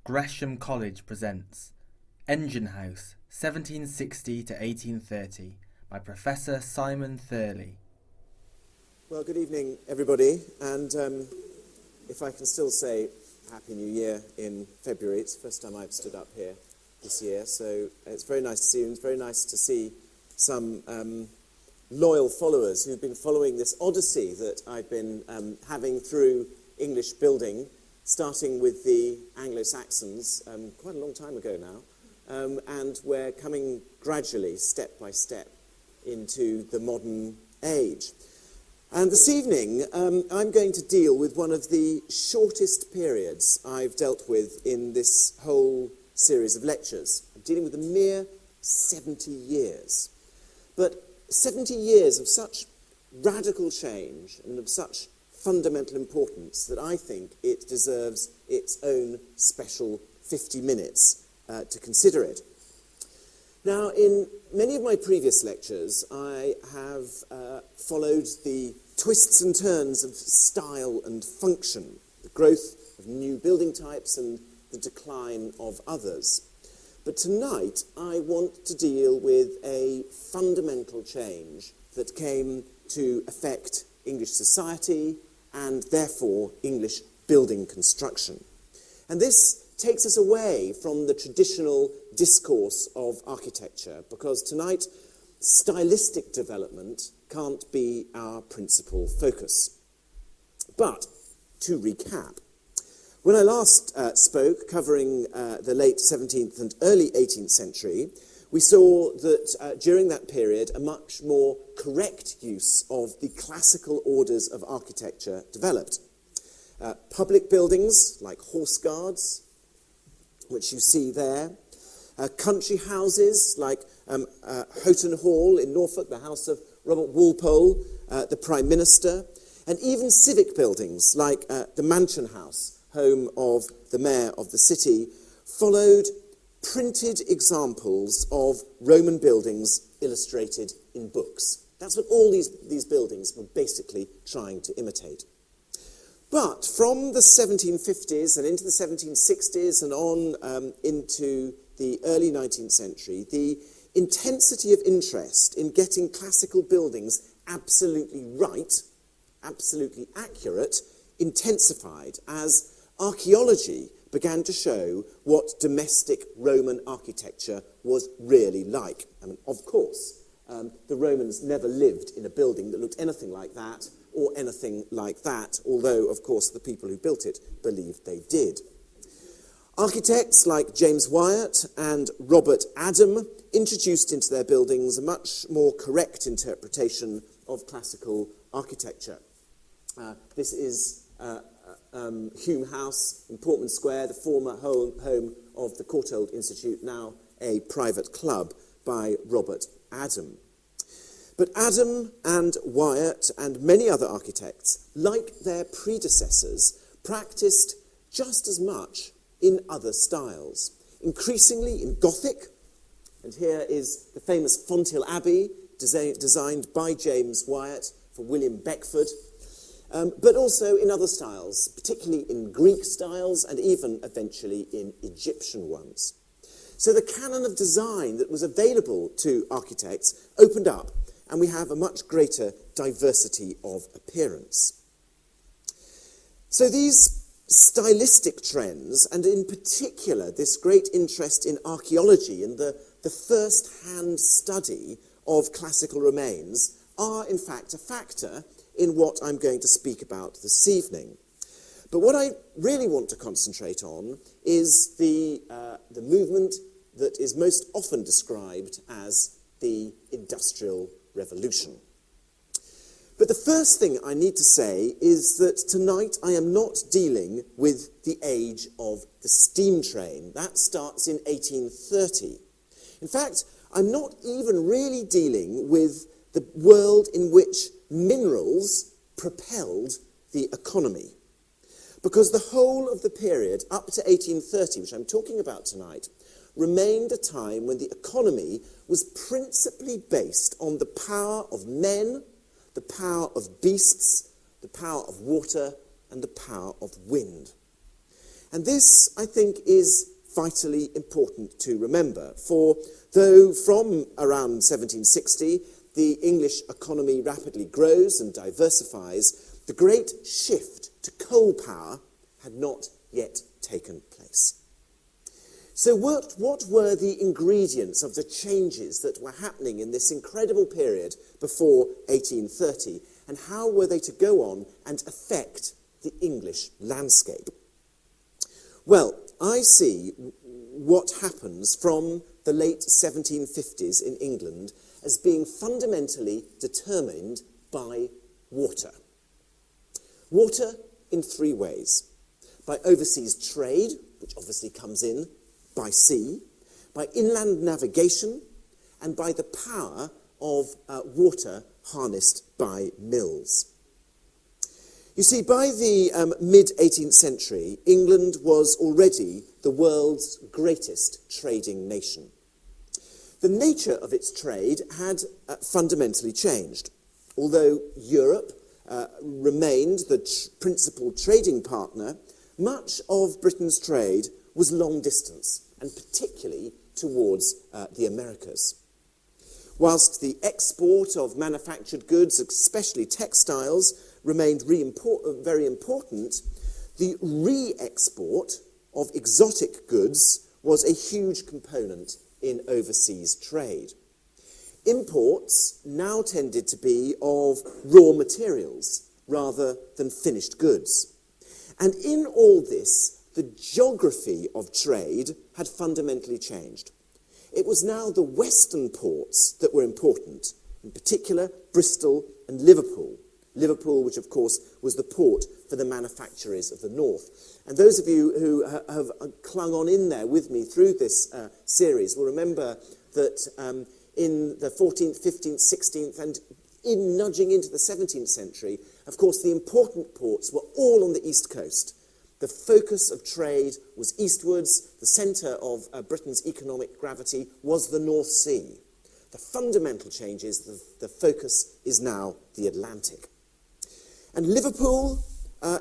Gresham College presents Engine House, 1760 to 1830, by Professor Simon Thurley. Well, good evening, everybody, and if I can still say Happy New Year in February. It's the first time I've stood up here this year, so it's very nice to see you, and it's very nice to see some loyal followers who've been following this odyssey that I've been having through English building, starting with the Anglo-Saxons quite a long time ago now, and we're coming gradually, step by step, into the modern age. And this evening, I'm going to deal with one of the shortest periods I've dealt with in this whole series of lectures. I'm dealing with a mere 70 years. But 70 years of such radical change and of such fundamental importance that I think it deserves its own special 50 minutes to consider it. Now, in many of my previous lectures, I have followed the twists and turns of style and function, the growth of new building types and the decline of others. But tonight, I want to deal with a fundamental change that came to affect English society and therefore English building construction. And this takes us away from the traditional discourse of architecture, because tonight stylistic development can't be our principal focus. But to recap, when I last spoke, covering the late 17th and early 18th century, we saw that during that period a much more correct use of the classical orders of architecture developed. Public buildings like horse guards, which you see there, country houses like Houghton Hall in Norfolk, the house of Robert Walpole, the Prime Minister, and even civic buildings like the Mansion House, home of the mayor of the city, followed printed examples of Roman buildings illustrated in books. That's what all these buildings were basically trying to imitate. But from the 1750s and into the 1760s and on into the early 19th century, the intensity of interest in getting classical buildings absolutely right, absolutely accurate, intensified as archaeology began to show what domestic Roman architecture was really like. I mean, of course, the Romans never lived in a building that looked anything like that or anything like that, although, of course, the people who built it believed they did. Architects like James Wyatt and Robert Adam introduced into their buildings a much more correct interpretation of classical architecture. This is Hume House in Portman Square, the former home of the Courtauld Institute, now a private club, by Robert Adam. But Adam and Wyatt and many other architects, like their predecessors, practiced just as much in other styles, increasingly in Gothic, and here is the famous Fonthill Abbey, designed by James Wyatt for William Beckford, but also in other styles, particularly in Greek styles and even eventually in Egyptian ones. So the canon of design that was available to architects opened up, and we have a much greater diversity of appearance. So these stylistic trends, and in particular this great interest in archaeology and the first-hand study of classical remains, are in fact a factor in what I'm going to speak about this evening. But what I really want to concentrate on is the movement that is most often described as the Industrial Revolution. But the first thing I need to say is that tonight I am not dealing with the age of the steam train. That starts in 1830. In fact, I'm not even really dealing with the world in which minerals propelled the economy. Because the whole of the period up to 1830, which I'm talking about tonight, remained a time when the economy was principally based on the power of men, the power of beasts, the power of water, and the power of wind. And this, I think, is vitally important to remember, for though from around 1760 the English economy rapidly grows and diversifies, the great shift to coal power had not yet taken place. So what were the ingredients of the changes that were happening in this incredible period before 1830, and how were they to go on and affect the English landscape? Well, I see what happens from the late 1750s in England as being fundamentally determined by water. Water in three ways: by overseas trade, which obviously comes in by sea, by inland navigation, and by the power of water harnessed by mills. You see, by the mid-18th century, England was already the world's greatest trading nation. The nature of its trade had fundamentally changed. Although Europe remained the principal trading partner, much of Britain's trade was long distance, and particularly towards the Americas. Whilst the export of manufactured goods, especially textiles, remained very important, the re-export of exotic goods was a huge component in overseas trade. Imports now tended to be of raw materials rather than finished goods. And in all this, the geography of trade had fundamentally changed. It was now the western ports that were important, in particular Bristol and Liverpool. Liverpool, which of course was the port for the manufacturers of the north. And those of you who have clung on in there with me through this series will remember that in the 14th, 15th, 16th, and in nudging into the 17th century, of course, the important ports were all on the east coast. The focus of trade was eastwards. The centre of Britain's economic gravity was the North Sea. The fundamental change is the focus is now the Atlantic. And Liverpool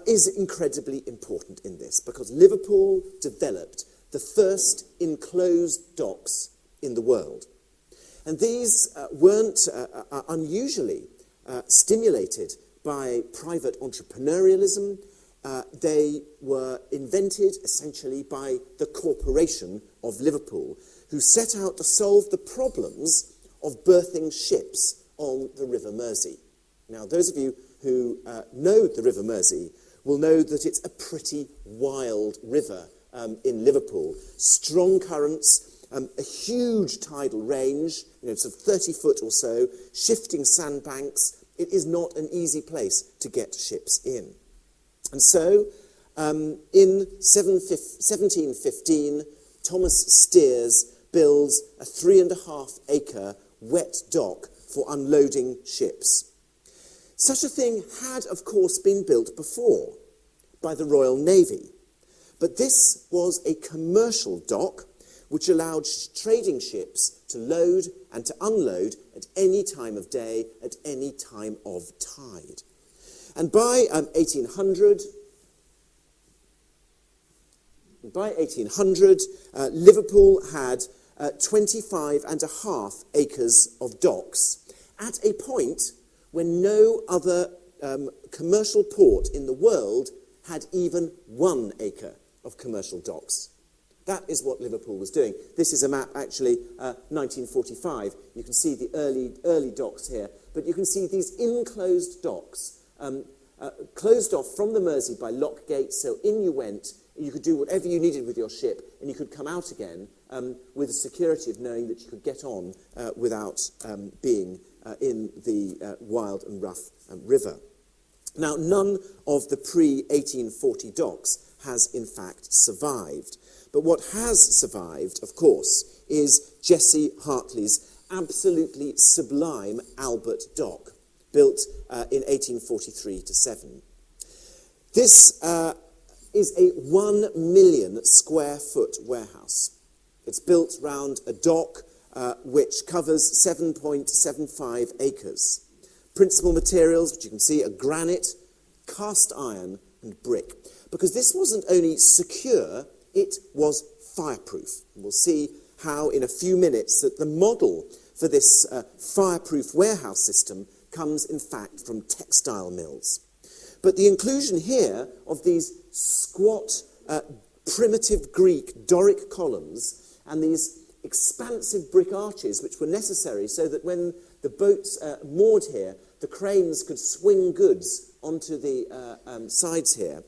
is incredibly important in this, because Liverpool developed the first enclosed docks in the world. And these weren't unusually stimulated by private entrepreneurialism. They were invented essentially by the Corporation of Liverpool, who set out to solve the problems of berthing ships on the River Mersey. Now, those of you who know the River Mersey will know that it's a pretty wild river in Liverpool. Strong currents, a huge tidal range, sort of 30 foot or so, shifting sandbanks. It is not an easy place to get ships in. And so, in 1715, Thomas Steers builds a 3.5 acre wet dock for unloading ships. Such a thing had, of course, been built before by the Royal Navy, but this was a commercial dock which allowed trading ships to load and to unload at any time of day, at any time of tide. And by 1800, Liverpool had 25.5 acres of docks at a point when no other commercial port in the world had even 1 acre of commercial docks. That is what Liverpool was doing. This is a map, actually, 1945. You can see the early docks here, but you can see these enclosed docks, closed off from the Mersey by lock gates, so in you went. You could do whatever you needed with your ship, and you could come out again with the security of knowing that you could get on without being in the wild and rough river. Now, none of the pre-1840 docks has, in fact, survived. But what has survived, of course, is Jesse Hartley's absolutely sublime Albert Dock, built in 1843-7. This is a 1 million square foot warehouse. It's built round a dock which covers 7.75 acres. Principal materials, which you can see, are granite, cast iron and brick. because this wasn't only secure, it was fireproof. And we'll see how in a few minutes that the model for this fireproof warehouse system comes, in fact, from textile mills. But the inclusion here of these squat, primitive Greek Doric columns and these expansive brick arches, which were necessary so that when the boats moored here, the cranes could swing goods onto the sides here,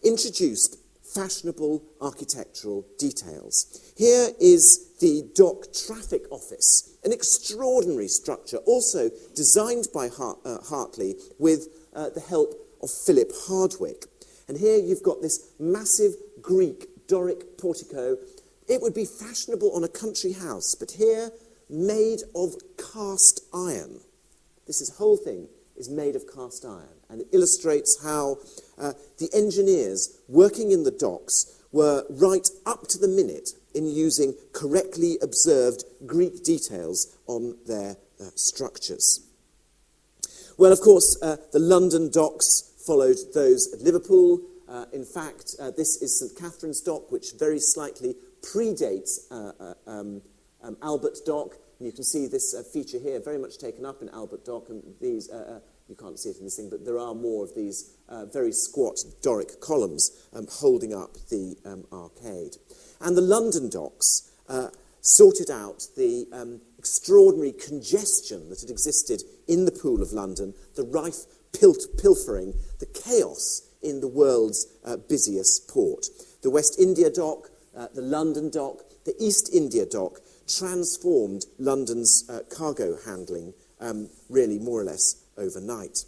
introduced fashionable architectural details. Here is the dock traffic office, an extraordinary structure, also designed by Hartley with the help of Philip Hardwick. And here you've got this massive Greek Doric portico. It would be fashionable on a country house, but here, made of cast iron. This whole thing is made of cast iron, and it illustrates how the engineers working in the docks were right up to the minute in using correctly observed Greek details on their structures. Well, of course, the London docks followed those at Liverpool. In fact, this is St Catherine's Dock, which very slightly predates Albert Dock. And you can see this feature here very much taken up in Albert Dock, and these, you can't see it in this thing, but there are more of these very squat Doric columns holding up the arcade. And the London docks sorted out the extraordinary congestion that had existed in the Pool of London, the rife pilfering, the chaos in the world's busiest port. The West India Dock, the London Dock, the East India Dock transformed London's cargo handling really more or less overnight.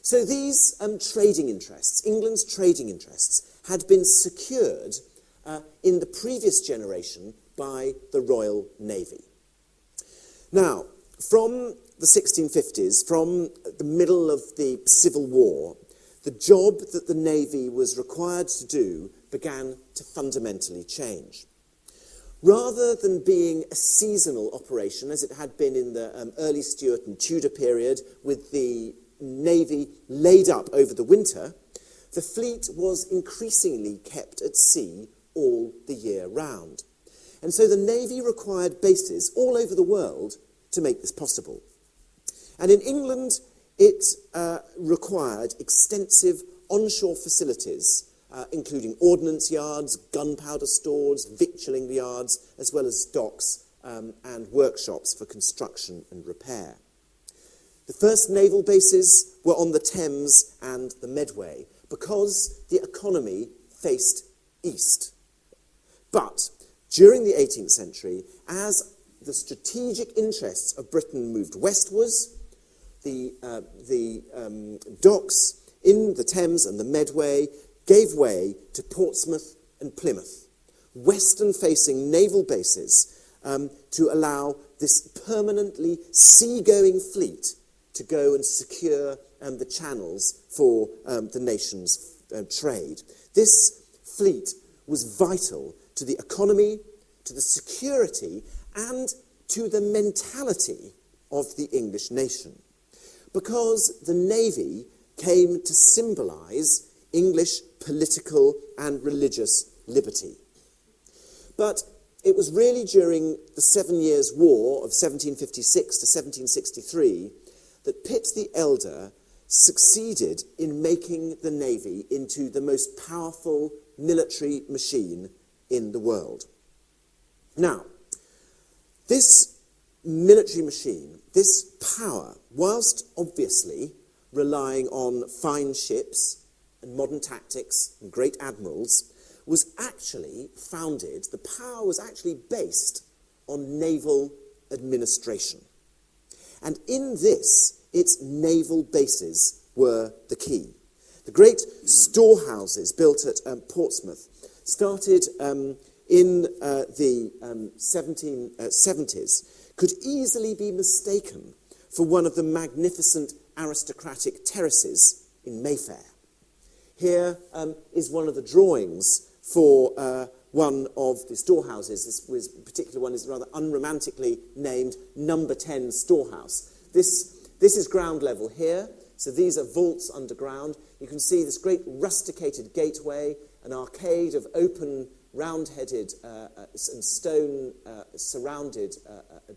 So these trading interests, England's trading interests, had been secured in the previous generation by the Royal Navy. Now, from the 1650s, from the middle of the Civil War, the job that the Navy was required to do began to fundamentally change. Rather than being a seasonal operation, as it had been in the early Stuart and Tudor period, with the Navy laid up over the winter, the fleet was increasingly kept at sea all the year round. And so the Navy required bases all over the world to make this possible. And in England, it required extensive onshore facilities, including ordnance yards, gunpowder stores, victualling yards, as well as docks and workshops for construction and repair. The first naval bases were on the Thames and the Medway because the economy faced east. But during the 18th century, as the strategic interests of Britain moved westwards, the docks in the Thames and the Medway gave way to Portsmouth and Plymouth, western-facing naval bases to allow this permanently sea-going fleet to go and secure the channels for the nation's trade. This fleet was vital to the economy, to the security, and to the mentality of the English nation, because the Navy came to symbolise English political and religious liberty. But it was really during the 7 Years' War of 1756 to 1763 that Pitt the Elder succeeded in making the Navy into the most powerful military machine in the world. Now, this military machine, this power, whilst obviously relying on fine ships and modern tactics and great admirals, was actually founded, the power was actually based on naval administration. And in this, its naval bases were the key. The great storehouses built at Portsmouth started in the 1770s, could easily be mistaken for one of the magnificent aristocratic terraces in Mayfair. Here is one of the drawings for one of the storehouses. This particular one is rather unromantically named Number 10 Storehouse. This is ground level here, so these are vaults underground. You can see this great rusticated gateway, an arcade of open, round-headed and stone-surrounded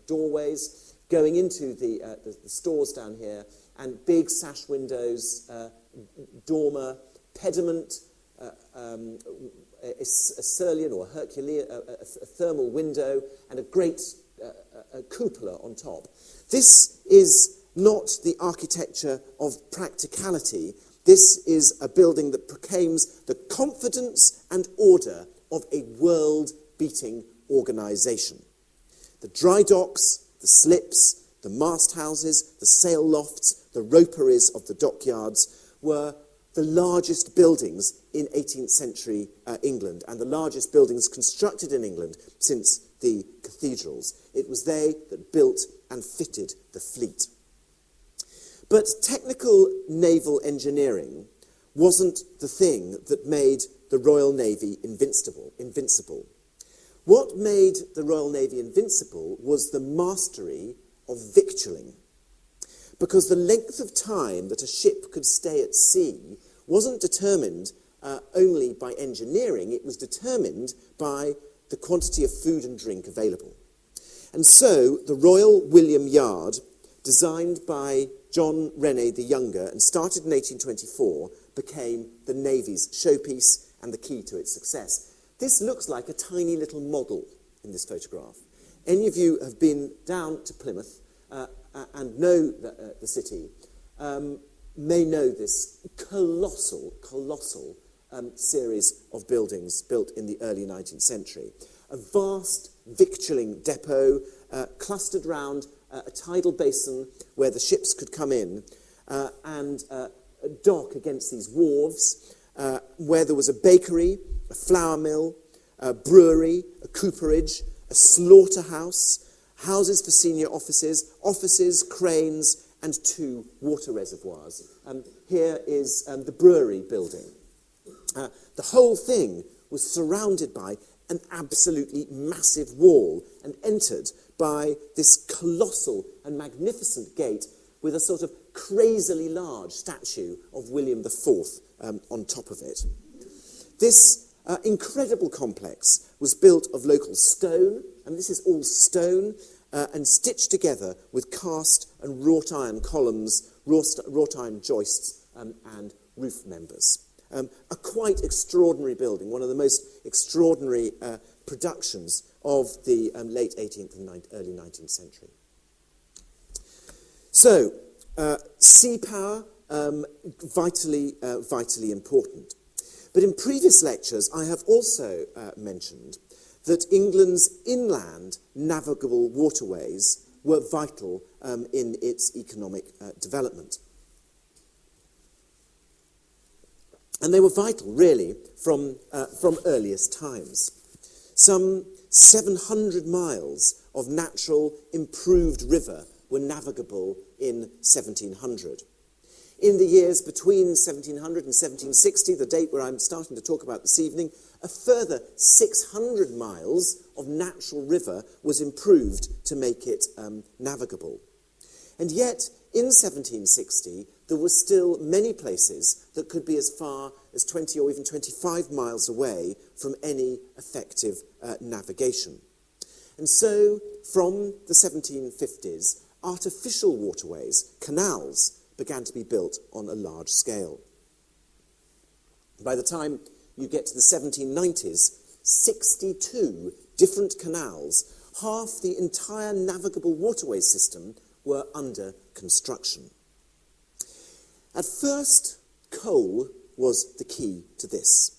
doorways going into the stores down here, and big sash windows, dormer, pediment, a Serlian or Herculean, a thermal window, and a great a cupola on top. This is not the architecture of practicality. This is a building that proclaims the confidence and order of a world-beating organisation. The dry docks, the slips, the mast houses, the sail lofts, the roperies of the dockyards were the largest buildings in 18th century England, and the largest buildings constructed in England since the cathedrals. It was they that built and fitted the fleet. But technical naval engineering wasn't the thing that made the Royal Navy invincible. What made the Royal Navy invincible was the mastery of victualling. Because the length of time that a ship could stay at sea wasn't determined only by engineering, it was determined by the quantity of food and drink available. And so the Royal William Yard, designed by John Rennie the Younger and started in 1824, became the Navy's showpiece and the key to its success. This looks like a tiny little model in this photograph. Any of you have been down to Plymouth and know the city, may know this colossal series of buildings built in the early 19th century. A vast victualling depot clustered round a tidal basin where the ships could come in and dock against these wharves, where there was a bakery, a flour mill, a brewery, a cooperage, a slaughterhouse, houses for senior offices, cranes, and 2 water reservoirs. Here is the brewery building. The whole thing was surrounded by an absolutely massive wall and entered by this colossal and magnificent gate with a sort of crazily large statue of William IV on top of it. This incredible complex was built of local stone, and this is all stone, and stitched together with cast and wrought iron columns, wrought iron joists, and roof members. A quite extraordinary building, one of the most extraordinary productions of the late 18th and early 19th century. So, sea power, vitally important. But in previous lectures, I have also mentioned that England's inland navigable waterways were vital in its economic development. And they were vital, really, from earliest times. Some 700 miles of natural, improved river were navigable in 1700. In the years between 1700 and 1760, the date where I'm starting to talk about this evening, a further 600 miles of natural river was improved to make it navigable. And yet, in 1760, there were still many places that could be as far as 20 or even 25 miles away from any effective navigation. And so, from the 1750s, artificial waterways, canals, began to be built on a large scale. By the time you get to the 1790s, 62 different canals, half the entire navigable waterway system, were under construction. At first, coal was the key to this.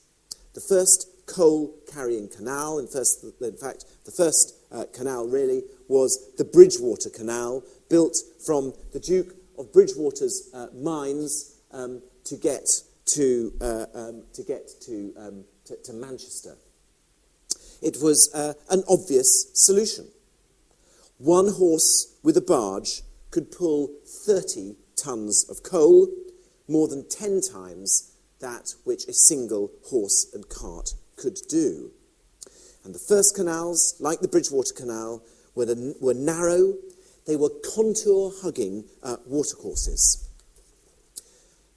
The first coal-carrying canal, in fact, the first canal really was the Bridgewater Canal, built from the Duke of Bridgewater's mines to get to Manchester. It was an obvious solution. One horse with a barge could pull 30 tons of coal, more than 10 times that which a single horse and cart could do. And the first canals, like the Bridgewater Canal, were narrow. They were contour-hugging watercourses.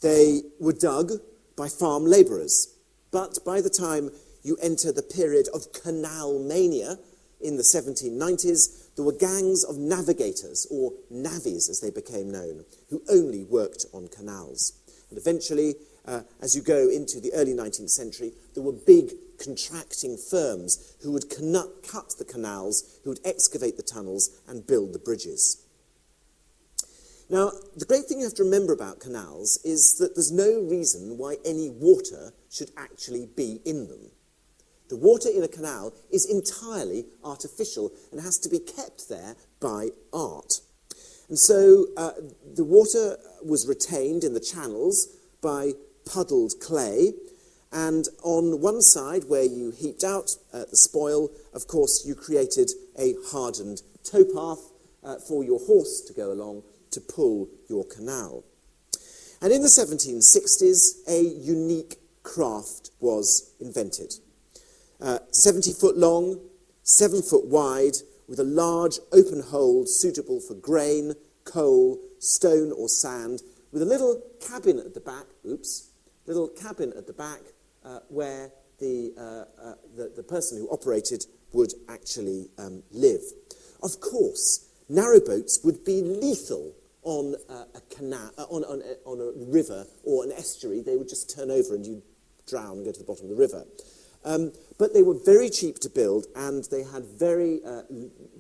They were dug by farm labourers. But by the time you enter the period of canal mania in the 1790s, there were gangs of navigators, or navvies as they became known, who only worked on canals. And eventually, as you go into the early 19th century, there were big contracting firms who would cut the canals, who would excavate the tunnels and build the bridges. Now, the great thing you have to remember about canals is that there's no reason why any water should actually be in them. The water in a canal is entirely artificial and has to be kept there by art. And so the water was retained in the channels by puddled clay, and on one side where you heaped out the spoil, of course, you created a hardened towpath for your horse to go along to pull your canal. And in the 1760s, a unique craft was invented. 70 foot long, 7 foot wide, with a large open hold suitable for grain, coal, stone or sand, with a little cabin at the back, where the person who operated would actually live. Of course, narrowboats would be lethal on a canal, on a river or an estuary. They would just turn over and you'd drown and go to the bottom of the river. But they were very cheap to build, and they had very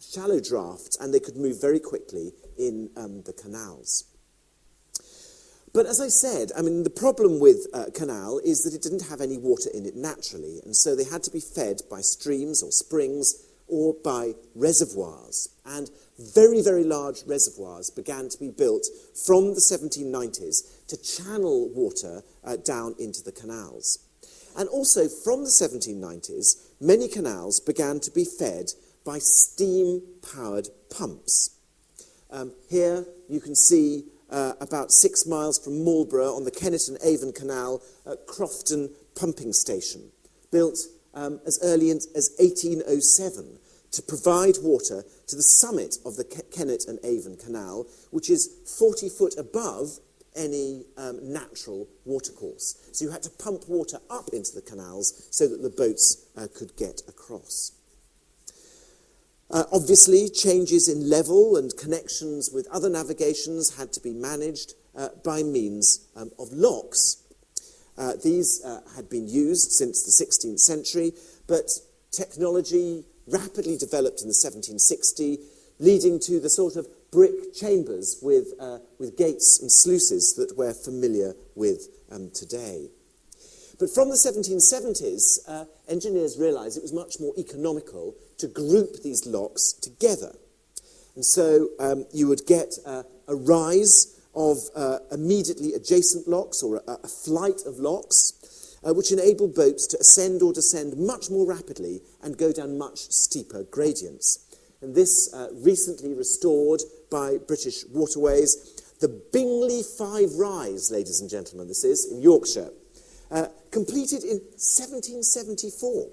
shallow drafts, and they could move very quickly in the canals. But as I said, I mean, the problem with a canal is that it didn't have any water in it naturally, and so they had to be fed by streams or springs or by reservoirs. And very, very large reservoirs began to be built from the 1790s to channel water down into the canals. And also from the 1790s, many canals began to be fed by steam-powered pumps. Here you can see about 6 miles from Marlborough on the Kennet and Avon Canal, Crofton Pumping Station, built as early as 1807 to provide water to the summit of the Kennet and Avon Canal, which is 40 foot above any natural watercourse. So you had to pump water up into the canals so that the boats could get across. Obviously, changes in level and connections with other navigations had to be managed by means of locks. These had been used since the 16th century, but technology rapidly developed in the 1760s, leading to the sort of brick chambers with gates and sluices that we're familiar with today. But from the 1770s, engineers realised it was much more economical to group these locks together. And so you would get a rise of immediately adjacent locks, or a flight of locks, which enabled boats to ascend or descend much more rapidly and go down much steeper gradients. And this recently restored by British Waterways, the Bingley 5 Rise, ladies and gentlemen, this is, in Yorkshire, completed in 1774.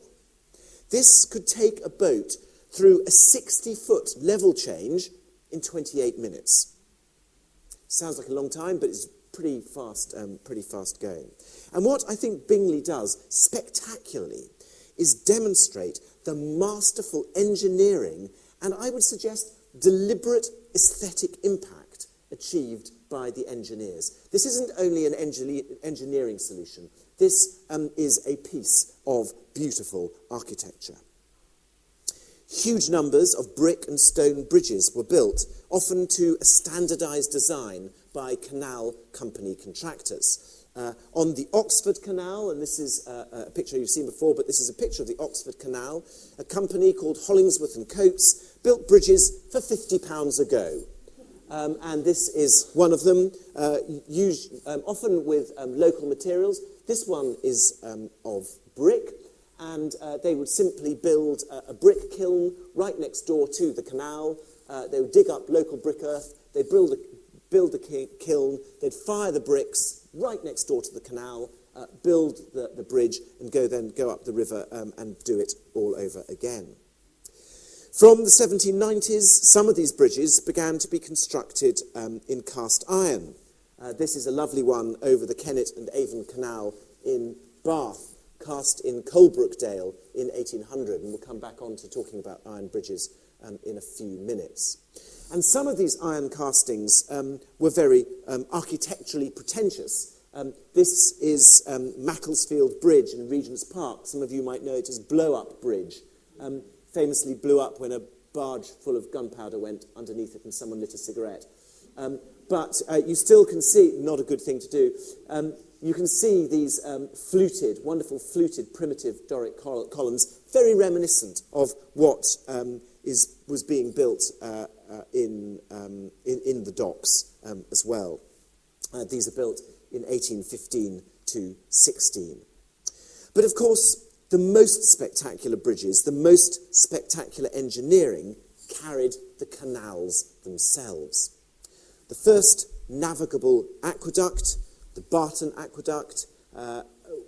This could take a boat through a 60-foot level change in 28 minutes. Sounds like a long time, but it's pretty fast going. And what I think Bingley does spectacularly is demonstrate the masterful engineering and, I would suggest, deliberate aesthetic impact achieved by the engineers. This isn't only an engineering solution. This is a piece of beautiful architecture. Huge numbers of brick and stone bridges were built, often to a standardised design by canal company contractors. On the Oxford Canal, and this is a picture you've seen before, but this is a picture of the Oxford Canal, a company called Hollingsworth and Coates built bridges for £50 a go. And this is one of them, often with local materials. This one is of brick, and they would simply build a brick kiln right next door to the canal. They would dig up local brick earth, they'd build a kiln, they'd fire the bricks right next door to the canal, build the bridge, and go up the river and do it all over again. From the 1790s, some of these bridges began to be constructed in cast iron. This is a lovely one over the Kennet and Avon Canal in Bath, cast in Coalbrookdale in 1800, and we'll come back on to talking about iron bridges in a few minutes. And some of these iron castings were very architecturally pretentious. This is Macclesfield Bridge in Regent's Park. Some of you might know it as Blow-Up Bridge. Famously blew up when a barge full of gunpowder went underneath it and someone lit a cigarette. But you still can see, not a good thing to do, you can see these wonderful fluted primitive Doric columns, very reminiscent of what was being built in the docks as well. These are built in 1815 to 16. But of course, the most spectacular bridges, the most spectacular engineering carried the canals themselves. The first navigable aqueduct, the Barton Aqueduct,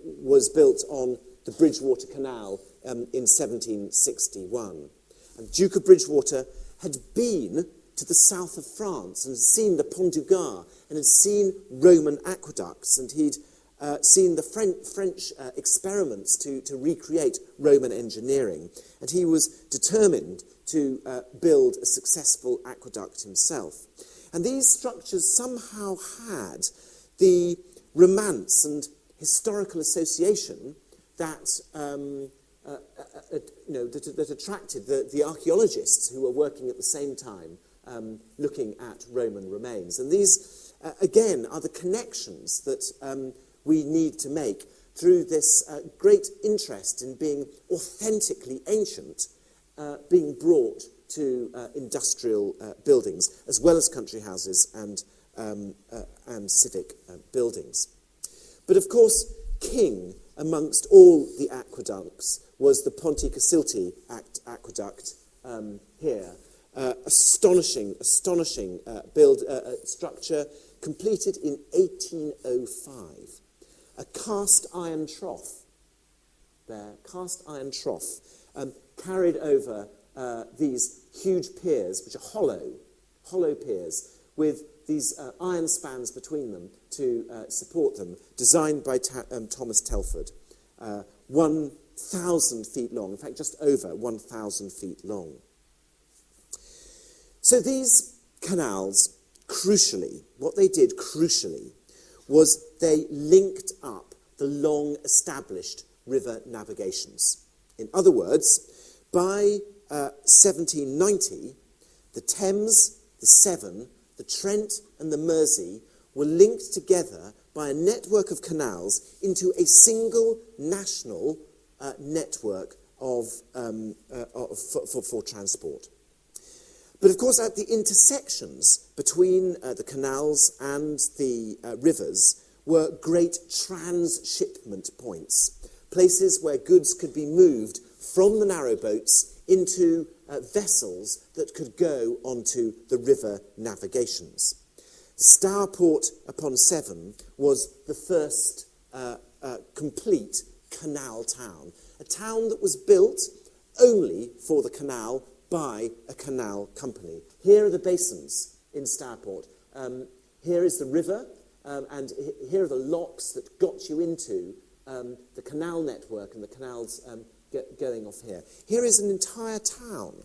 was built on the Bridgewater Canal in 1761. And Duke of Bridgewater had been to the south of France and had seen the Pont du Gard and had seen Roman aqueducts, and he'd seen the French experiments to recreate Roman engineering. And he was determined to build a successful aqueduct himself. And these structures somehow had the romance and historical association that that attracted the archaeologists who were working at the same time looking at Roman remains. And these, again, are the connections that we need to make through this great interest in being authentically ancient, being brought to industrial buildings, as well as country houses and civic buildings. But of course, king amongst all the aqueducts was the Ponte aqueduct here. Astonishing structure, completed in 1805. A cast iron trough carried over these huge piers, which are hollow piers, with these iron spans between them to support them, designed by Thomas Telford. 1,000 feet long, in fact, just over 1,000 feet long. So these canals, crucially, what they did crucially was they linked up the long-established river navigations. In other words, by 1790, the Thames, the Severn, the Trent and the Mersey were linked together by a network of canals into a single national network for transport. But of course, at the intersections between the canals and the rivers were great transshipment points, places where goods could be moved from the narrowboats into vessels that could go onto the river navigations. Stourport upon Severn was the first complete canal town, a town that was built only for the canal by a canal company. Here are the basins in Stourport. Here is the river, and here are the locks that got you into the canal network and the canals going off here. Here is an entire town.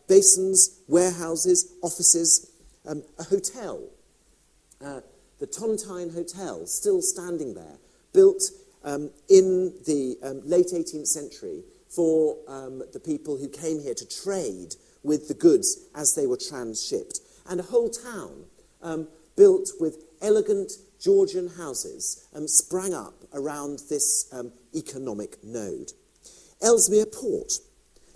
Basins, warehouses, offices, a hotel. The Tontine Hotel, still standing there, built in the late 18th century for the people who came here to trade with the goods as they were transshipped. And a whole town built with elegant Georgian houses sprang up around this economic node. Ellesmere Port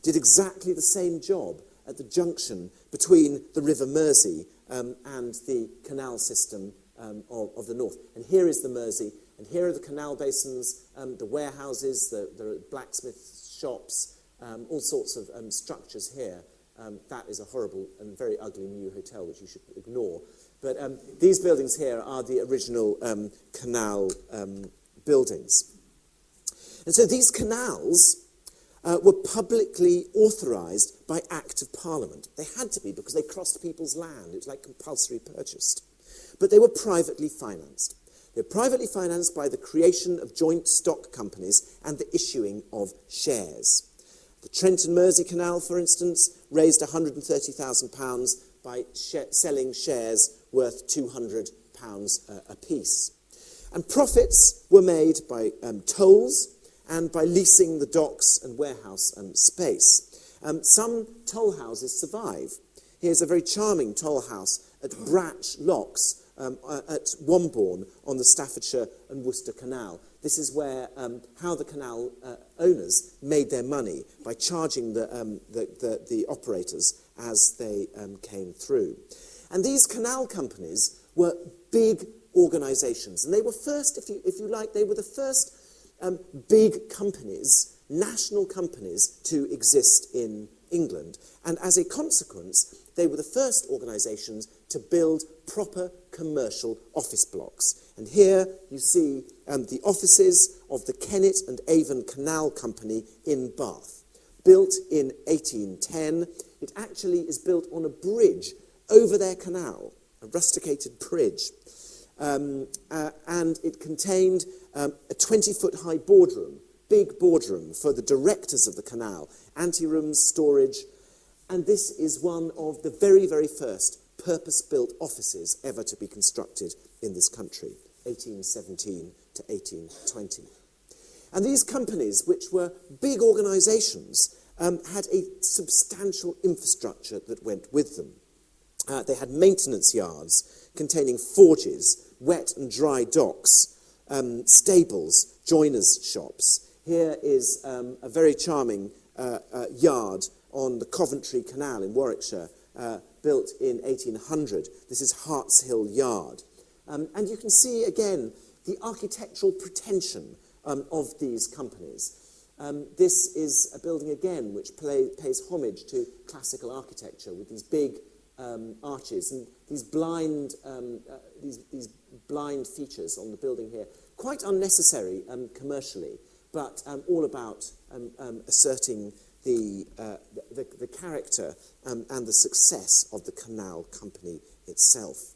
did exactly the same job at the junction between the River Mersey and the canal system of the north. And here is the Mersey, and here are the canal basins, the warehouses, the blacksmith shops, all sorts of structures here. That is a horrible and very ugly new hotel, which you should ignore. But these buildings here are the original canal buildings. And so these canals were publicly authorised by Act of Parliament. They had to be because they crossed people's land. It was like compulsory purchase. But they were privately financed. They were privately financed by the creation of joint stock companies and the issuing of shares. The Trent and Mersey Canal, for instance, raised £130,000 by selling shares worth £200 apiece. And profits were made by tolls and by leasing the docks and warehouse space. Some toll houses survive. Here's a very charming toll house at Bratch Locks at Wombourne on the Staffordshire and Worcester Canal. This is where how the canal owners made their money, by charging the operators as they came through. And these canal companies were big organisations, and they were first, if you like, they were the first big companies, national companies, to exist in England. And as a consequence, they were the first organisations to build proper commercial office blocks. And here you see the offices of the Kennet and Avon Canal Company in Bath. Built in 1810, it actually is built on a bridge over their canal, a rusticated bridge. And it contained a 20-foot-high boardroom, big boardroom for the directors of the canal, anterooms, storage, and this is one of the very, very first purpose-built offices ever to be constructed in this country, 1817 to 1820. And these companies, which were big organisations, had a substantial infrastructure that went with them. They had maintenance yards containing forges, wet and dry docks, stables, joiners' shops. Here is a very charming yard on the Coventry Canal in Warwickshire, built in 1800. This is Harts Hill Yard. And you can see, again, the architectural pretension of these companies. This is a building, again, which pays homage to classical architecture, with these big arches and these blind features on the building here. Quite unnecessary commercially, but all about asserting the character and the success of the canal company itself.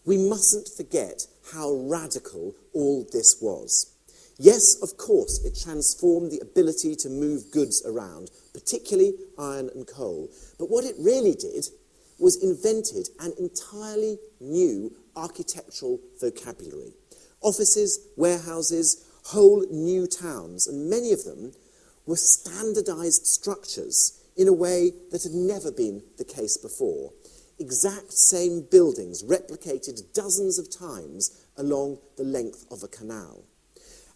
We mustn't forget how radical all this was. Yes, of course, it transformed the ability to move goods around, particularly iron and coal. But what it really did was invented an entirely new architectural vocabulary. Offices, warehouses, whole new towns, and many of them were standardised structures in a way that had never been the case before. Exact same buildings replicated dozens of times along the length of a canal.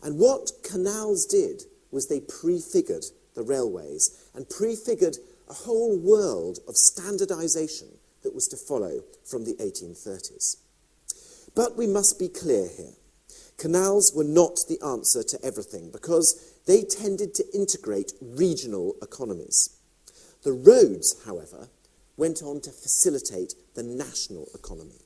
And what canals did was they prefigured the railways and prefigured a whole world of standardisation that was to follow from the 1830s. But we must be clear here. Canals were not the answer to everything because they tended to integrate regional economies. The roads, however, went on to facilitate the national economy.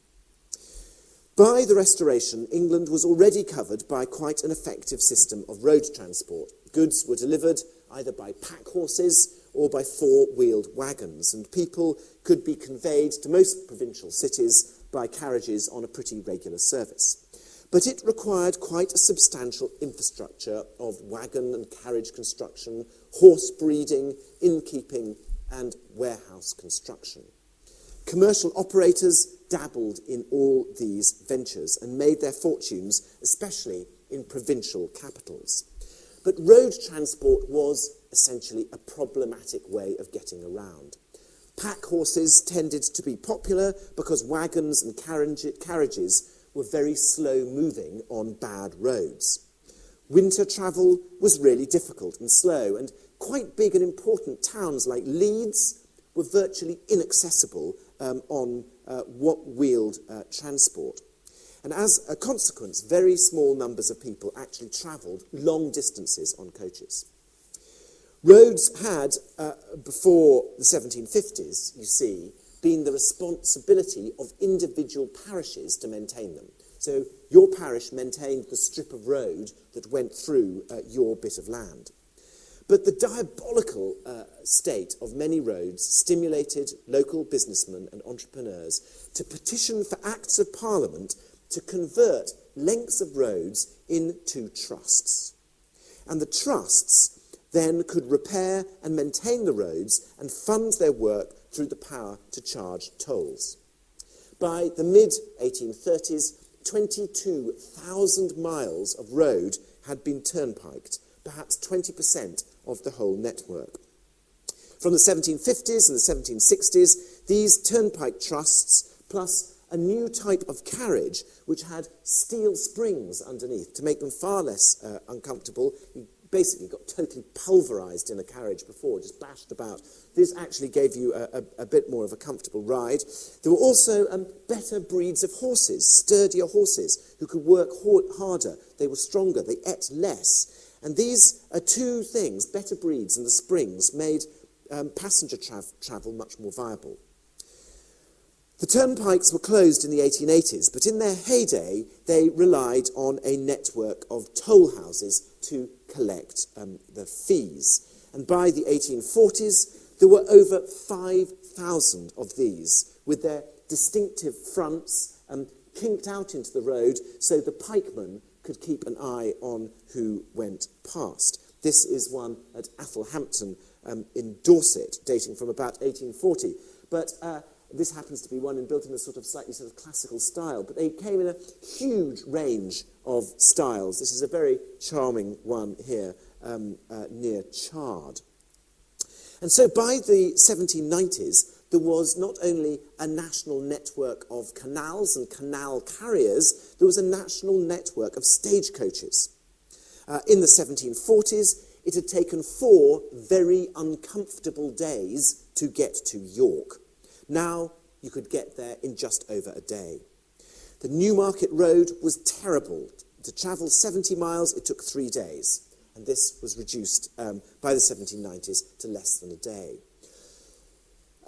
By the Restoration, England was already covered by quite an effective system of road transport. Goods were delivered either by pack horses or by four-wheeled wagons, and people could be conveyed to most provincial cities by carriages on a pretty regular service. But it required quite a substantial infrastructure of wagon and carriage construction, horse breeding, innkeeping, and warehouse construction. Commercial operators dabbled in all these ventures and made their fortunes, especially in provincial capitals. But road transport was essentially a problematic way of getting around. Pack horses tended to be popular because wagons and carriages were very slow-moving on bad roads. Winter travel was really difficult and slow, and quite big and important towns like Leeds were virtually inaccessible on wheeled transport. And as a consequence, very small numbers of people actually travelled long distances on coaches. Roads had, before the 1750s, you see, been the responsibility of individual parishes to maintain them. So your parish maintained the strip of road that went through your bit of land. But the diabolical state of many roads stimulated local businessmen and entrepreneurs to petition for Acts of Parliament to convert lengths of roads into trusts. And the trusts then could repair and maintain the roads and fund their work through the power to charge tolls. By the mid-1830s, 22,000 miles of road had been turnpiked, perhaps 20% of the whole network. From the 1750s and the 1760s, these turnpike trusts, plus a new type of carriage which had steel springs underneath to make them far less uncomfortable. You basically got totally pulverised in a carriage before, just bashed about. This actually gave you a bit more of a comfortable ride. There were also better breeds of horses, sturdier horses, who could work harder. They were stronger, they ate less. And these two things, better breeds and the springs, made passenger travel much more viable. The turnpikes were closed in the 1880s, but in their heyday, they relied on a network of toll houses to collect the fees. And by the 1840s, there were over 5,000 of these, with their distinctive fronts kinked out into the road so the pikemen could keep an eye on who went past. This is one at Athelhampton in Dorset, dating from about 1840. But this happens to be one built in a slightly classical style, but they came in a huge range of styles. This is a very charming one here near Chard. And so by the 1790s, there was not only a national network of canals and canal carriers, there was a national network of stagecoaches. In the 1740s, it had taken 4 very uncomfortable days to get to York. Now you could get there in just over a day. The Newmarket Road was terrible. To travel 70 miles, it took 3 days. And this was reduced by the 1790s to less than a day.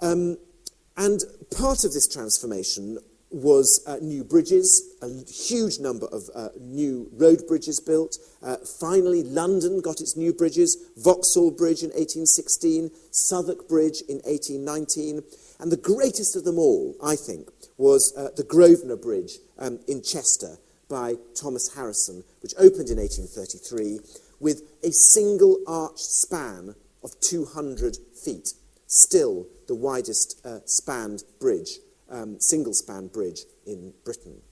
And part of this transformation was new bridges, a huge number of new road bridges built. Finally, London got its new bridges, Vauxhall Bridge in 1816, Southwark Bridge in 1819, and the greatest of them all, I think, was the Grosvenor Bridge in Chester by Thomas Harrison, which opened in 1833 with a single arched span of 200 feet, still the widest spanned bridge, single-span bridge in Britain.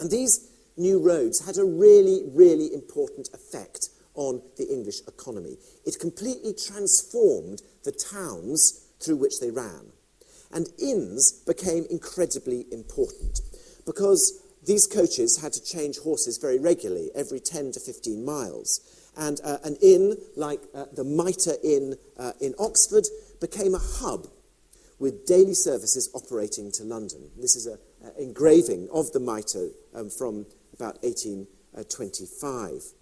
And these new roads had a really, really important effect on the English economy. It completely transformed the towns through which they ran. And inns became incredibly important because these coaches had to change horses very regularly, every 10 to 15 miles. And an inn, like the Mitre Inn in Oxford, became a hub with daily services operating to London. This is an engraving of the Mitre from about 1825.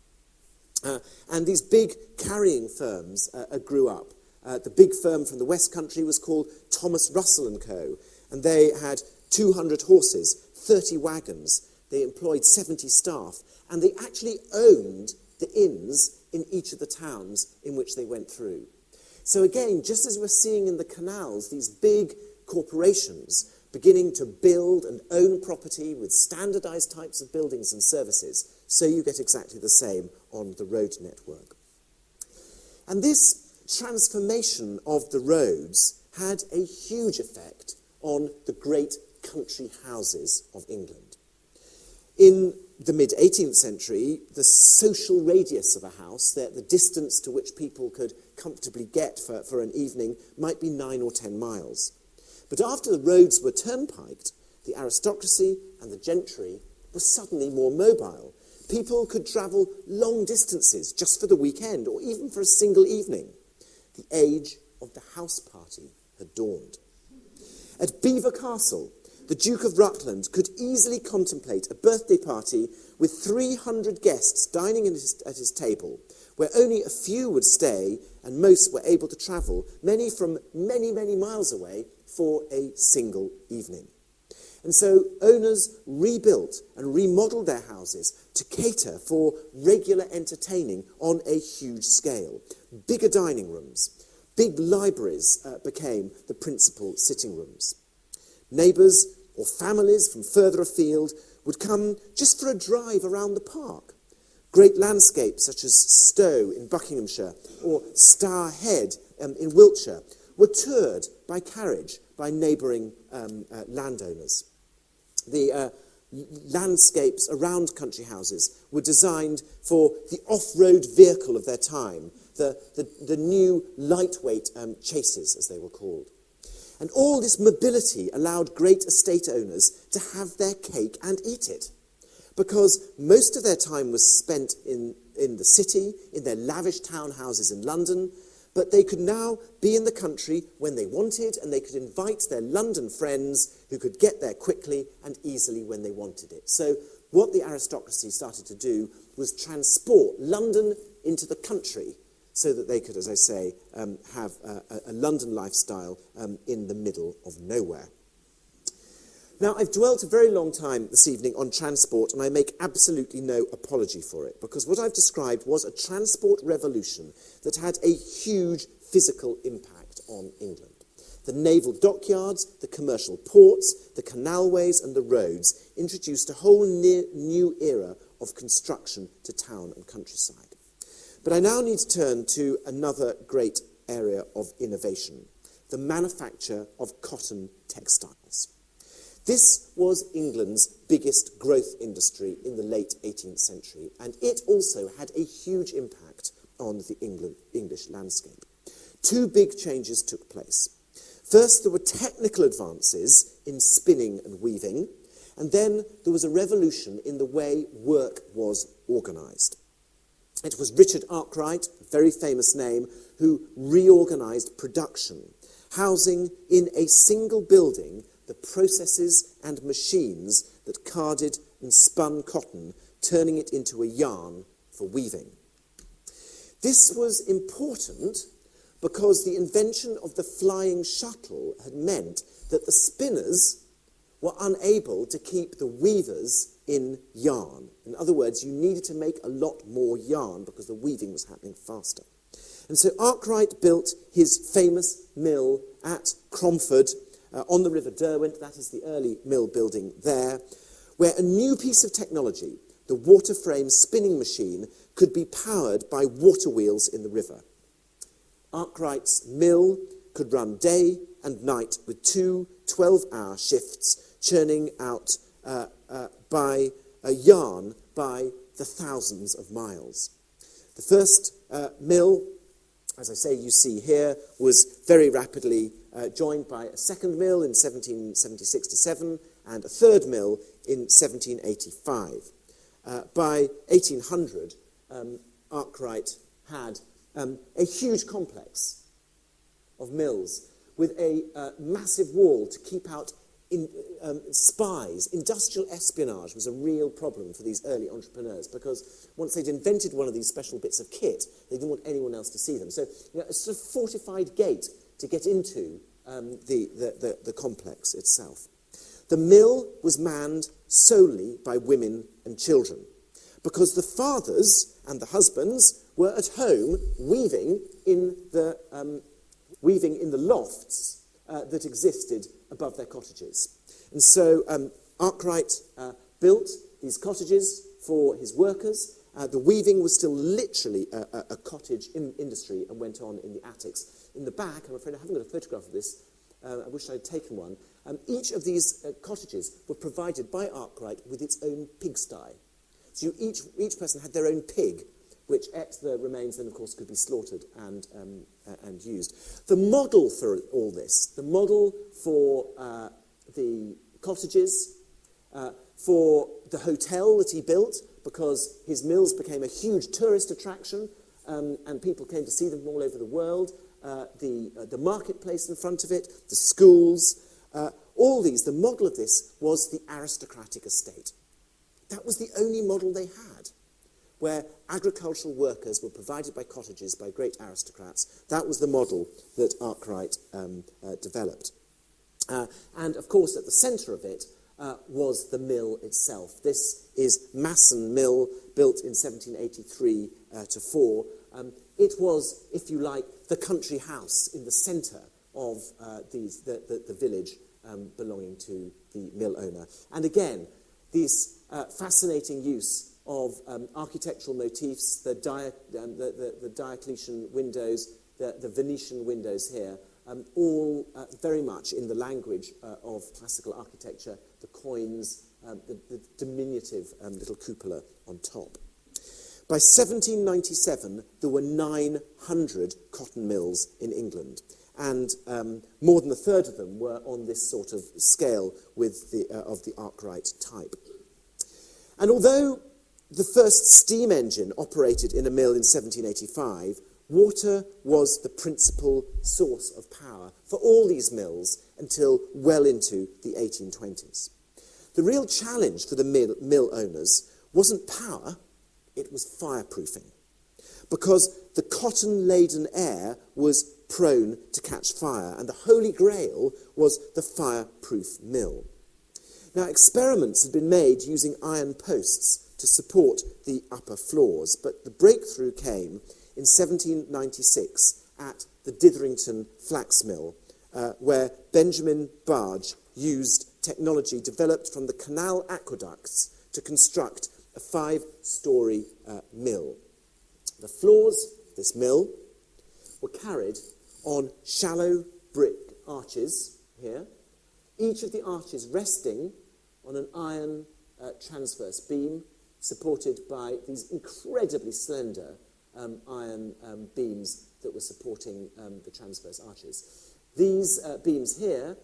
And these big carrying firms grew up. The big firm from the West Country was called Thomas Russell & Co., and they had 200 horses, 30 wagons. They employed 70 staff, and they actually owned the inns in each of the towns in which they went through. So again, just as we're seeing in the canals, these big corporations beginning to build and own property with standardised types of buildings and services, so you get exactly the same on the road network. And this transformation of the roads had a huge effect on the great country houses of England. In the mid-18th century, the social radius of a house, the distance to which people could comfortably get for an evening, might be 9 or 10 miles. But after the roads were turnpiked, the aristocracy and the gentry were suddenly more mobile. People could travel long distances just for the weekend or even for a single evening. The age of the house party had dawned. At Belvoir Castle, the Duke of Rutland could easily contemplate a birthday party with 300 guests dining at his table, where only a few would stay and most were able to travel, many from many, many miles away, for a single evening. And so owners rebuilt and remodelled their houses to cater for regular entertaining on a huge scale. Bigger dining rooms, big libraries became the principal sitting rooms. Neighbours or families from further afield would come just for a drive around the park. Great landscapes such as Stowe in Buckinghamshire or Stour Head in Wiltshire were toured by carriage by neighbouring landowners. The landscapes around country houses were designed for the off-road vehicle of their time, the new lightweight chases, as they were called. And all this mobility allowed great estate owners to have their cake and eat it, because most of their time was spent in the city, in their lavish townhouses in London, but they could now be in the country when they wanted, and they could invite their London friends who could get there quickly and easily when they wanted it. So what the aristocracy started to do was transport London into the country so that they could, as I say, have a London lifestyle in the middle of nowhere. Now, I've dwelt a very long time this evening on transport, and I make absolutely no apology for it, because what I've described was a transport revolution that had a huge physical impact on England. The naval dockyards, the commercial ports, the canalways and the roads introduced a whole new era of construction to town and countryside. But I now need to turn to another great area of innovation, the manufacture of cotton textiles. This was England's biggest growth industry in the late 18th century, and it also had a huge impact on the English landscape. Two big changes took place. First, there were technical advances in spinning and weaving, and then there was a revolution in the way work was organised. It was Richard Arkwright, a very famous name, who reorganised production, housing in a single building the processes and machines that carded and spun cotton, turning it into a yarn for weaving. This was important because the invention of the flying shuttle had meant that the spinners were unable to keep the weavers in yarn. In other words, you needed to make a lot more yarn because the weaving was happening faster. And so Arkwright built his famous mill at Cromford, on the River Derwent. That is the early mill building there, where a new piece of technology, the water frame spinning machine, could be powered by water wheels in the river. Arkwright's mill could run day and night with two 12-hour shifts, churning out by a yarn by the thousands of miles. The first mill, as I say, you see here, was very rapidly joined by a second mill in 1776-7 and a third mill in 1785. By 1800, Arkwright had a huge complex of mills with a massive wall to keep out spies. Industrial espionage was a real problem for these early entrepreneurs, because once they'd invented one of these special bits of kit, they didn't want anyone else to see them. So a sort of fortified gate to get into the complex itself. The mill was manned solely by women and children, because the fathers and the husbands were at home weaving in the lofts that existed above their cottages. And so Arkwright built these cottages for his workers. The weaving was still literally a cottage industry and went on in the attics. In the back, I'm afraid I haven't got a photograph of this. I wish I'd taken one. Each of these cottages were provided by Arkwright with its own pigsty. So each person had their own pig, which ate the remains and, of course, could be slaughtered and used. The model for all this, the model for the cottages, for the hotel that he built, because his mills became a huge tourist attraction, and people came to see them from all over the world, the marketplace in front of it, the schools, all these, the model of this was the aristocratic estate. That was the only model they had, where agricultural workers were provided by cottages by great aristocrats. That was the model that Arkwright developed. And, of course, at the centre of it was the mill itself. This is Masum Mill, built in 1783 to 4. It was, if you like, the country house in the centre of the village belonging to the mill owner. And again, these fascinating use of architectural motifs, the Diocletian windows, the Venetian windows here, all very much in the language of classical architecture, the coins, the diminutive little cupola on top. By 1797, there were 900 cotton mills in England, and more than a third of them were on this sort of scale with of the Arkwright type. And although the first steam engine operated in a mill in 1785, water was the principal source of power for all these mills until well into the 1820s. The real challenge for the mill owners wasn't power, it was fireproofing, because the cotton-laden air was prone to catch fire, and the holy grail was the fireproof mill. Now, experiments had been made using iron posts to support the upper floors, but the breakthrough came in 1796 at the Ditherington Flax Mill, where Benjamin Barge used technology developed from the canal aqueducts to construct a 5-storey mill. The floors of this mill were carried on shallow brick arches here, each of the arches resting on an iron transverse beam supported by these incredibly slender iron beams that were supporting the transverse arches. These beams here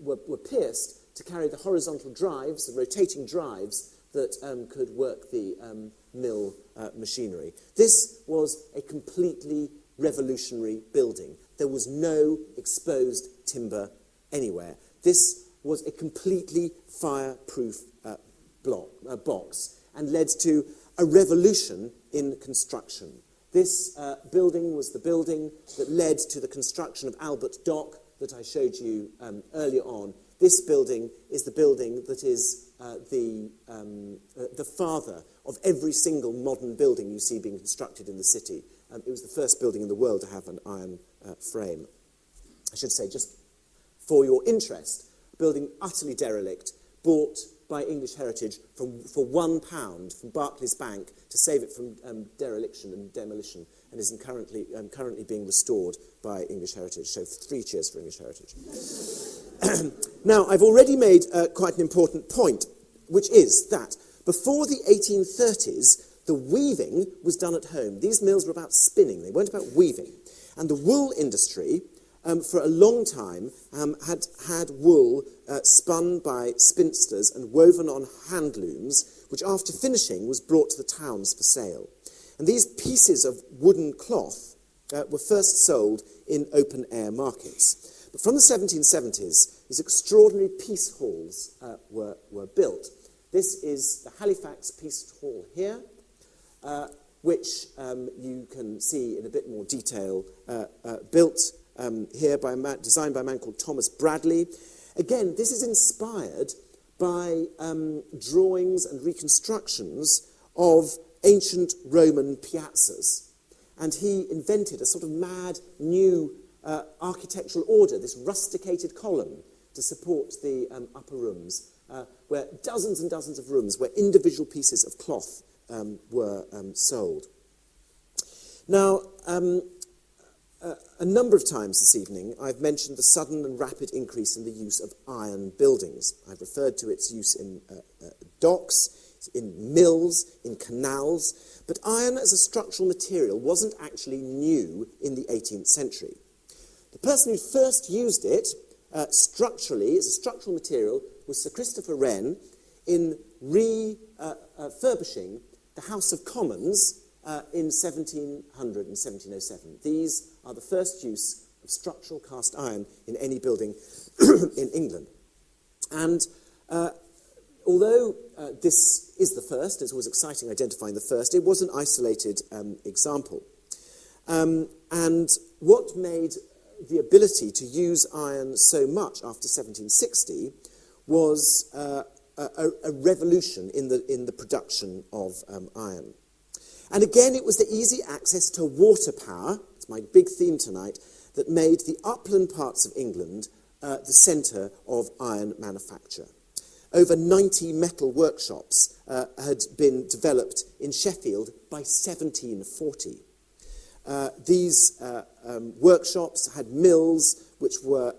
were pierced to carry the horizontal drives, the rotating drives that could work the mill machinery. This was a completely revolutionary building. There was no exposed timber anywhere. This was a completely fireproof box and led to a revolution in construction. This building was the building that led to the construction of Albert Dock that I showed you earlier on. This building is the building that is the father of every single modern building you see being constructed in the city. It was the first building in the world to have an iron frame. I should say, just for your interest, a building utterly derelict, bought by English Heritage for £1 from Barclays Bank to save it from dereliction and demolition, and is currently being restored by English Heritage. So 3 cheers for English Heritage. Now, I've already made quite an important point, which is that before the 1830s, the weaving was done at home. These mills were about spinning, they weren't about weaving. And the wool industry, for a long time, had wool spun by spinsters and woven on hand looms, which after finishing was brought to the towns for sale. And these pieces of wooden cloth were first sold in open-air markets. But from the 1770s, these extraordinary piece halls were built. This is the Halifax Piece Hall here, which you can see in a bit more detail, built here designed by a man called Thomas Bradley. Again, this is inspired by drawings and reconstructions of ancient Roman piazzas. And he invented a sort of mad new architectural order, this rusticated column to support the upper rooms, where dozens and dozens of rooms where individual pieces of cloth were sold. Now, a number of times this evening, I've mentioned the sudden and rapid increase in the use of iron buildings. I've referred to its use in docks, in mills, in canals, but iron as a structural material wasn't actually new in the 18th century. The person who first used it structurally, as a structural material, was Sir Christopher Wren in refurbishing the House of Commons in 1700 and 1707. These are the first use of structural cast iron in any building in England. And although this is the first, it's always exciting identifying the first, it was an isolated example. And what made the ability to use iron so much after 1760 was a revolution in the production of iron. And again, it was the easy access to water power, it's my big theme tonight, that made the upland parts of England the centre of iron manufacture. Over 90 metal workshops had been developed in Sheffield by 1740. These workshops had mills which were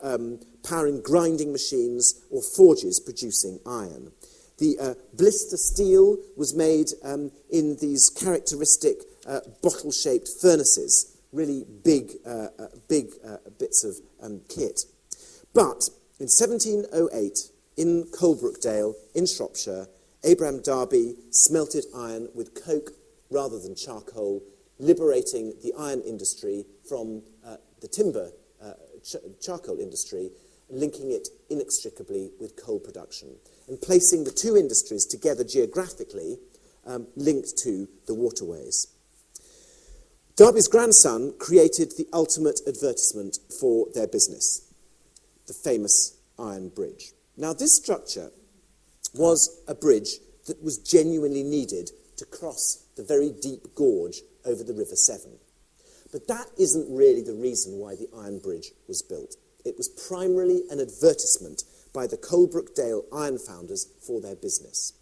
powering grinding machines or forges producing iron. The blister steel was made in these characteristic bottle-shaped furnaces, really big bits of kit. But in 1708, in Coalbrookdale, in Shropshire, Abraham Darby smelted iron with coke rather than charcoal, liberating the iron industry from the timber charcoal industry, linking it inextricably with coal production, and placing the two industries together geographically, linked to the waterways. Darby's grandson created the ultimate advertisement for their business, the famous Iron Bridge. Now, this structure was a bridge that was genuinely needed to cross the very deep gorge over the River Severn. But that isn't really the reason why the Iron Bridge was built. It was primarily an advertisement by the Coalbrookdale iron founders for their business.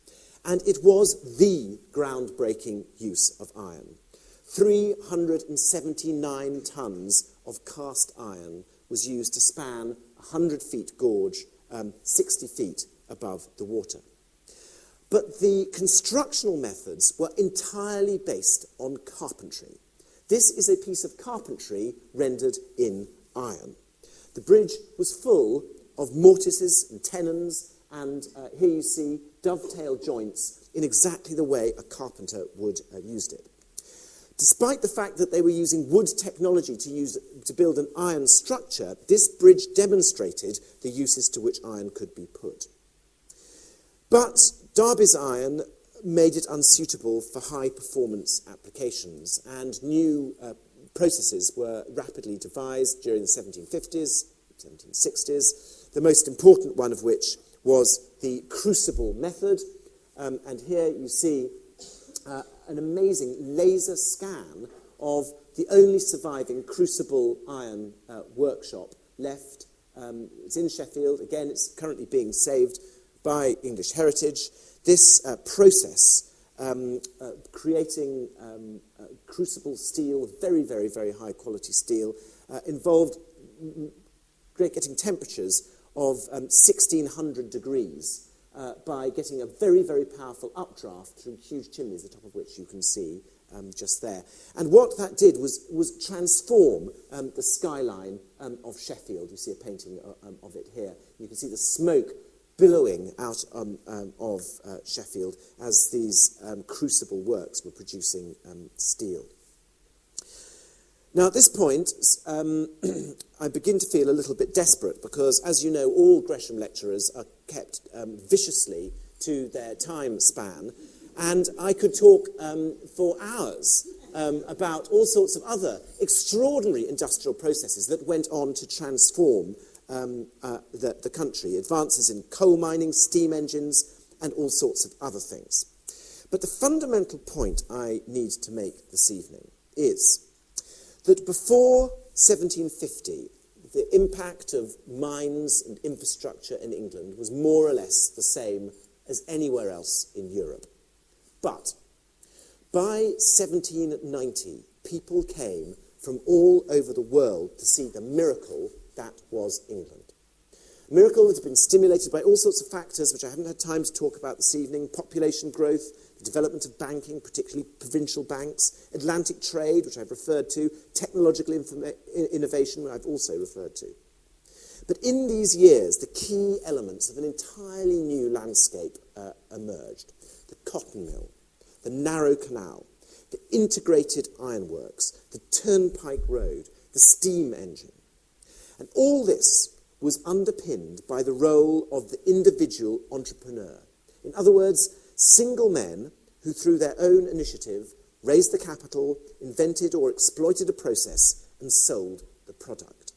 And it was the groundbreaking use of iron. 379 tonnes of cast iron was used to span a 100-feet gorge, 60 feet above the water. But the constructional methods were entirely based on carpentry. This is a piece of carpentry rendered in iron. The bridge was full of mortises and tenons, and here you see dovetail joints in exactly the way a carpenter would have used it. Despite the fact that they were using wood technology to build an iron structure, this bridge demonstrated the uses to which iron could be put. But Darby's iron made it unsuitable for high-performance applications, and new processes were rapidly devised during the 1750s, 1760s, the most important one of which was the crucible method. And here you see an amazing laser scan of the only surviving crucible iron workshop left. It's in Sheffield. Again, it's currently being saved by English Heritage. This process, creating crucible steel, very, very, very high quality steel, involved getting temperatures of 1600 degrees by getting a very, very powerful updraft through huge chimneys, the top of which you can see just there. And what that did was transform the skyline of Sheffield. You see a painting of it here. You can see the smoke billowing out of Sheffield as these crucible works were producing steel. Now, at this point, I begin to feel a little bit desperate because, as you know, all Gresham lecturers are kept viciously to their time span, and I could talk for hours about all sorts of other extraordinary industrial processes that went on to transform the country, advances in coal mining, steam engines, and all sorts of other things. But the fundamental point I need to make this evening is that before 1750, the impact of mines and infrastructure in England was more or less the same as anywhere else in Europe. But by 1790, people came from all over the world to see the miracle that was England. A miracle that had been stimulated by all sorts of factors, which I haven't had time to talk about this evening: population growth, the development of banking, particularly provincial banks, Atlantic trade, which I've referred to, technological innovation, which I've also referred to. But in these years, the key elements of an entirely new landscape emerged. The cotton mill, the narrow canal, the integrated ironworks, the turnpike road, the steam engine. And all this was underpinned by the role of the individual entrepreneur. In other words, single men who, through their own initiative, raised the capital, invented or exploited a process, and sold the product.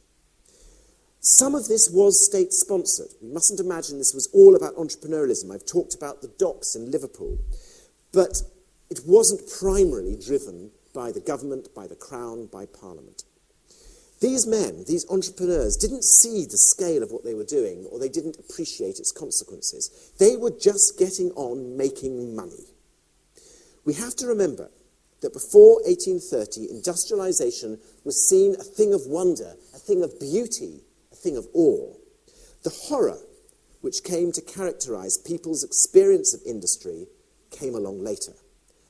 Some of this was state-sponsored. We mustn't imagine this was all about entrepreneurialism. I've talked about the docks in Liverpool. But it wasn't primarily driven by the government, by the Crown, by Parliament. These men, these entrepreneurs, didn't see the scale of what they were doing, or they didn't appreciate its consequences. They were just getting on making money. We have to remember that before 1830, industrialisation was seen a thing of wonder, a thing of beauty, a thing of awe. The horror which came to characterise people's experience of industry came along later.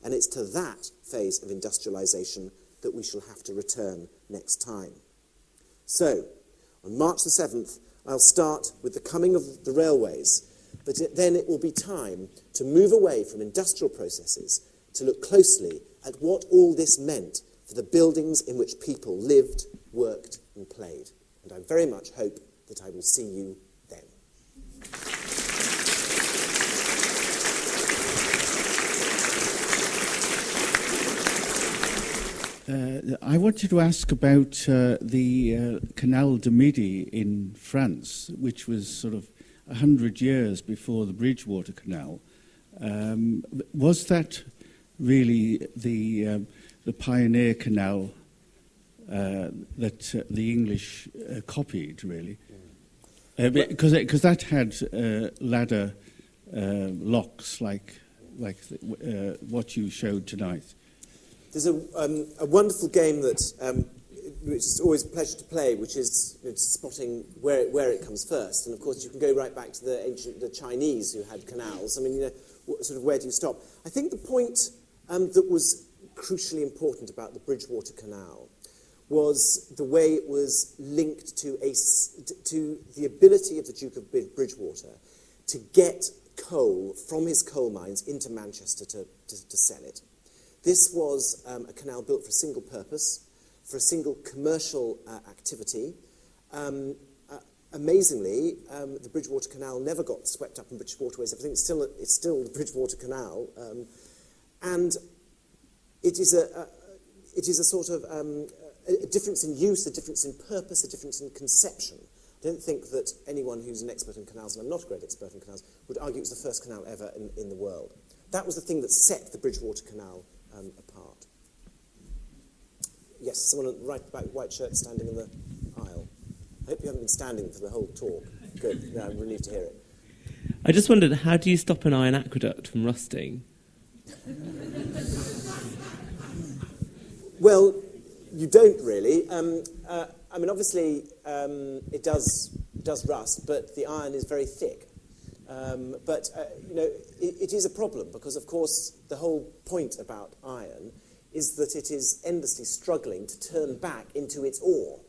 And it's to that phase of industrialisation that we shall have to return next time. So, on March the 7th, I'll start with the coming of the railways, but then it will be time to move away from industrial processes to look closely at what all this meant for the buildings in which people lived, worked and played. And I very much hope that I will see you then. I wanted to ask about the Canal du Midi in France, which was sort of 100 years before the Bridgewater Canal. Was that really the pioneer canal that the English copied, really? Because that had ladder locks like what you showed tonight. There's a wonderful game that which is always a pleasure to play, which is spotting where it comes first. And of course, you can go right back to the Chinese who had canals. I mean, sort of where do you stop? I think the point that was crucially important about the Bridgewater Canal was the way it was linked to the ability of the Duke of Bridgewater to get coal from his coal mines into Manchester to sell it. This was a canal built for a single purpose, for a single commercial activity. Amazingly, the Bridgewater Canal never got swept up in British waterways. Everything it's still the Bridgewater Canal, and it is a sort of a difference in use, a difference in purpose, a difference in conception. I don't think that anyone who's an expert in canals, and I'm not a great expert in canals, would argue it was the first canal ever in the world. That was the thing that set the Bridgewater Canal apart. Yes, someone right back, white shirt, standing in the aisle. I hope you haven't been standing for the whole talk. Good, no, I'm relieved to hear it. I just wondered, how do you stop an iron aqueduct from rusting? Well, you don't really. I mean, obviously, it does rust, but the iron is very thick. It is a problem because, of course, the whole point about iron is that it is endlessly struggling to turn back into its ore.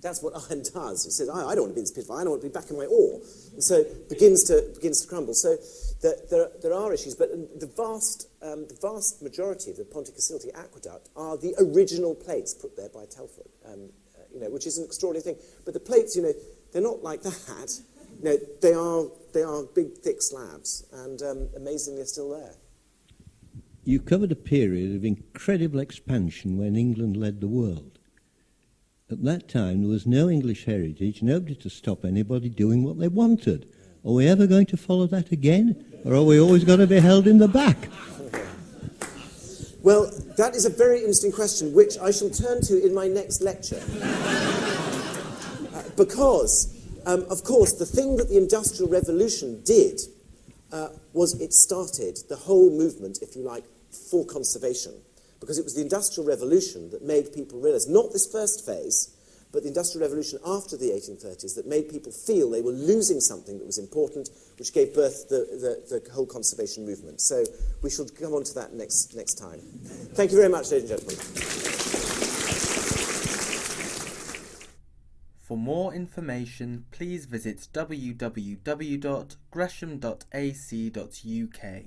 That's what iron does. It says, I don't want to be in this pit of iron, I want to be back in my ore. And so it begins to crumble. So there are issues, but the vast majority of the Ponte Aqueduct are the original plates put there by Telford, which is an extraordinary thing. But the plates, they're not like that. They are big, thick slabs, and amazingly, they're still there. You covered a period of incredible expansion when England led the world. At that time, there was no English heritage, nobody to stop anybody doing what they wanted. Are we ever going to follow that again, or are we always going to be held in the back? Well, that is a very interesting question, which I shall turn to in my next lecture. Because, of course, the thing that the Industrial Revolution did was it started the whole movement, if you like, for conservation. Because it was the Industrial Revolution that made people realise, not this first phase, but the Industrial Revolution after the 1830s, that made people feel they were losing something that was important, which gave birth to the whole conservation movement. So we shall come on to that next time. Thank you very much, ladies and gentlemen. For more information, please visit www.gresham.ac.uk.